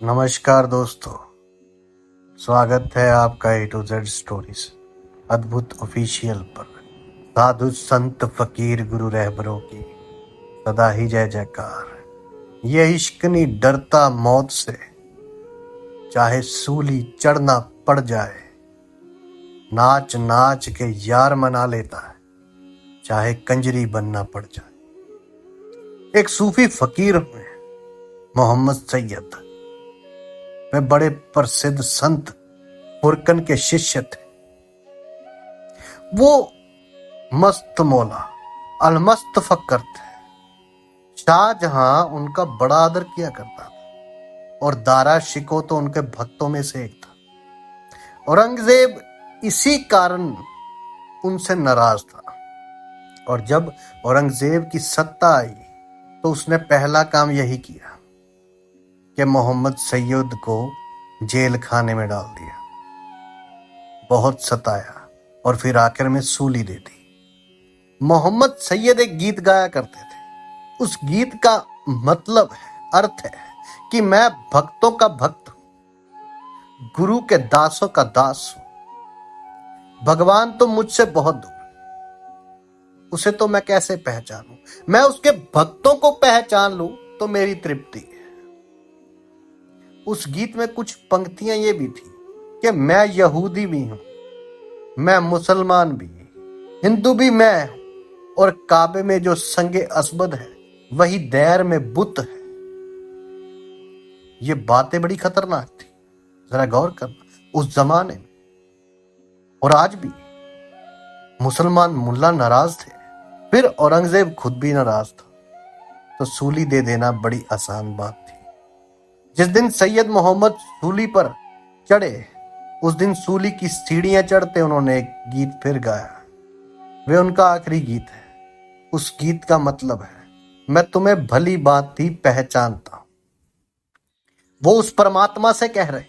नमस्कार दोस्तों, स्वागत है आपका A to Z स्टोरीज अद्भुत ऑफिशियल पर। साधु संत फकीर गुरु रहबरों की सदा ही जय जयकार। ये इश्क नहीं डरता मौत से, चाहे सूली चढ़ना पड़ जाए। नाच नाच के यार मना लेता है, चाहे कंजरी बनना पड़ जाए। एक सूफी फकीर हुए मोहम्मद सैयद। वे बड़े प्रसिद्ध संत फुरकन के शिष्य थे। वो मस्त मौला अलमस्त फकर थे। शाहजहां उनका बड़ा आदर किया करता था और दारा शिको तो उनके भक्तों में से एक था। औरंगजेब इसी कारण उनसे नाराज था और जब औरंगजेब की सत्ता आई तो उसने पहला काम यही किया कि मोहम्मद सैयद को जेल खाने में डाल दिया, बहुत सताया और फिर आखिर में सूली दे दी। मोहम्मद सैयद एक गीत गाया करते थे। उस गीत का मतलब है, अर्थ है कि मैं भक्तों का भक्त हूं, गुरु के दासों का दास हूं। भगवान तो मुझसे बहुत दूर है, उसे तो मैं कैसे पहचानूं? मैं उसके भक्तों को पहचान लूं तो मेरी तृप्ति है। उस गीत में कुछ पंक्तियां ये भी थी कि मैं यहूदी भी हूं, मैं मुसलमान भी, हिंदू भी मैं हूं, और काबे में जो संगे असबद है वही दैर में बुत है। ये बातें बड़ी खतरनाक थी, जरा गौर करना। उस जमाने में और आज भी मुसलमान मुल्ला नाराज थे, फिर औरंगजेब खुद भी नाराज था, तो सूली दे देना बड़ी आसान बात थी। जिस दिन सैयद मोहम्मद सूली पर चढ़े, उस दिन सूली की सीढ़ियां चढ़ते उन्होंने एक गीत फिर गाया। वे उनका आखिरी गीत है। उस गीत का मतलब है, मैं तुम्हें भली भांति पहचानता हूं। वो उस परमात्मा से कह रहे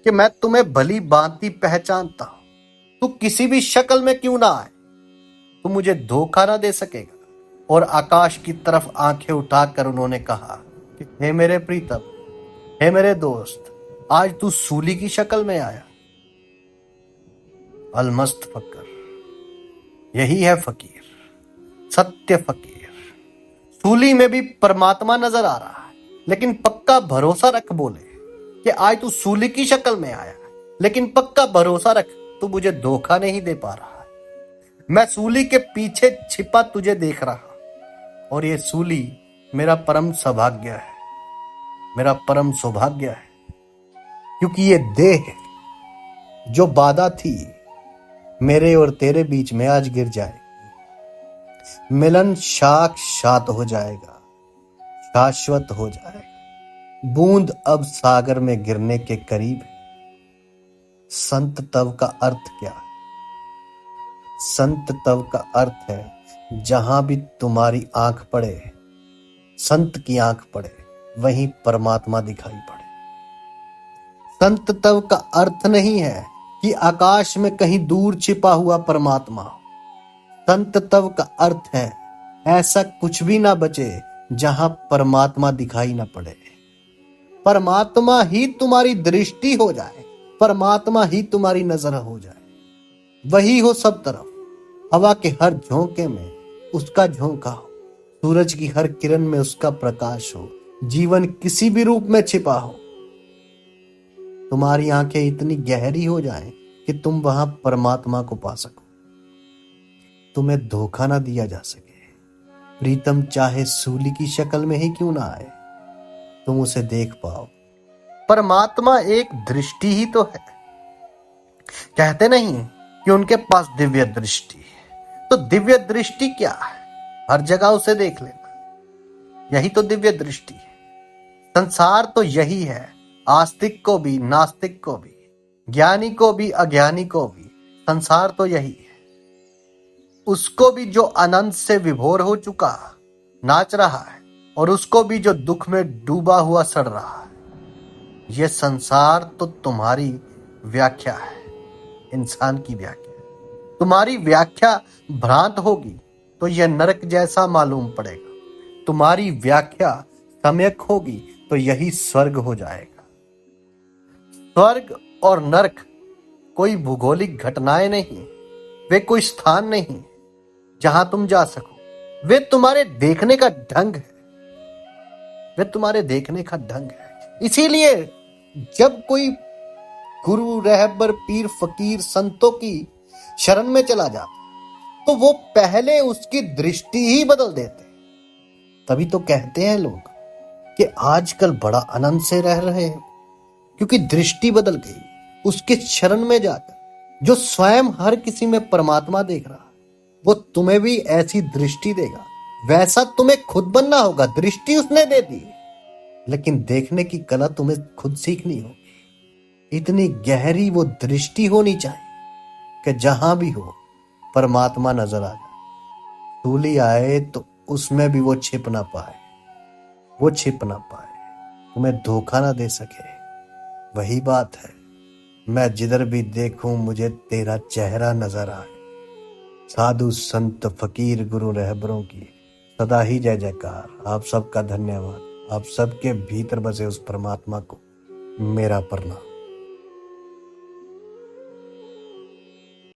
कि मैं तुम्हें भली भांति पहचानता हूं, तू किसी भी शक्ल में क्यों ना आए, तू मुझे धोखा ना दे सकेगा। और आकाश की तरफ आंखें उठाकर उन्होंने कहा कि हे मेरे प्रीतम, हे मेरे दोस्त, आज तू सूली की शक्ल में आया। अलमस्त फकर, यही है फकीर, सत्य फकीर। सूली में भी परमात्मा नजर आ रहा है, लेकिन पक्का भरोसा रख, बोले कि आज तू सूली की शक्ल में आया, लेकिन पक्का भरोसा रख, तू मुझे धोखा नहीं दे पा रहा है। मैं सूली के पीछे छिपा तुझे देख रहा, और ये सूली मेरा परम सौभाग्य है, मेरा परम सौभाग्य है, क्योंकि ये देह जो बाधा थी मेरे और तेरे बीच में आज गिर जाएगी। मिलन साक्षात हो जाएगा, शाश्वत हो जाएगा। बूंद अब सागर में गिरने के करीब है। संत तव का अर्थ क्या है? संत तव का अर्थ है, जहां भी तुम्हारी आंख पड़े, संत की आंख पड़े, वहीं परमात्मा दिखाई पड़े। संत तव का अर्थ नहीं है कि आकाश में कहीं दूर छिपा हुआ परमात्मा। संत तव का अर्थ है, ऐसा कुछ भी ना बचे जहां परमात्मा दिखाई ना पड़े। परमात्मा ही तुम्हारी दृष्टि हो जाए, परमात्मा ही तुम्हारी नजर हो जाए। वही हो सब तरफ, हवा के हर झोंके में उसका झोंका हो, सूरज की हर किरण में उसका प्रकाश हो, जीवन किसी भी रूप में छिपा हो। तुम्हारी आंखें इतनी गहरी हो जाएं कि तुम वहां परमात्मा को पा सको, तुम्हें धोखा ना दिया जा सके। प्रीतम चाहे सूली की शक्ल में ही क्यों ना आए, तुम उसे देख पाओ। परमात्मा एक दृष्टि ही तो है। कहते नहीं कि उनके पास दिव्य दृष्टि है, तो दिव्य दृष्टि क्या है? हर जगह उसे देख लेना, यही तो दिव्य दृष्टि है। संसार तो यही है, आस्तिक को भी, नास्तिक को भी, ज्ञानी को भी, अज्ञानी को भी, संसार तो यही है। उसको भी जो आनंद से विभोर हो चुका नाच रहा है, और उसको भी जो दुख में डूबा हुआ सड़ रहा है। यह संसार तो तुम्हारी व्याख्या है, इंसान की व्याख्या। तुम्हारी व्याख्या भ्रांत होगी तो यह नरक जैसा मालूम पड़ेगा। तुम्हारी व्याख्या सम्यक होगी तो यही स्वर्ग हो जाएगा। स्वर्ग और नरक कोई भूगोलिक घटनाएं नहीं, वे कोई स्थान नहीं जहां तुम जा सको। वे तुम्हारे देखने का ढंग है, वे तुम्हारे देखने का ढंग है। इसीलिए जब कोई गुरु, रहबर, पीर, फकीर, संतों की शरण में चला जाता तो वो पहले उसकी दृष्टि ही बदल देते। तभी तो कहते हैं लोग कि आजकल बड़ा आनंद से रह रहे हैं, क्योंकि दृष्टि बदल गई। उसके शरण में जाकर जो स्वयं हर किसी में परमात्मा देख रहा है, वो तुम्हें भी ऐसी दृष्टि देगा। वैसा तुम्हें खुद बनना होगा। दृष्टि उसने दे दी, लेकिन देखने की कला तुम्हें खुद सीखनी होगी। इतनी गहरी वो दृष्टि होनी चाहिए कि जहां भी हो परमात्मा नजर आ जाए। सूली आए तो उसमें भी वो छिप ना पाए, वो छिप ना पाए, तुम्हें धोखा ना दे सके। वही बात है, मैं जिधर भी देखूं मुझे तेरा चेहरा नजर आए। साधु संत फकीर गुरु रहबरों की सदा ही जय जयकार। आप सबका धन्यवाद। आप सबके भीतर बसे उस परमात्मा को मेरा प्रणाम।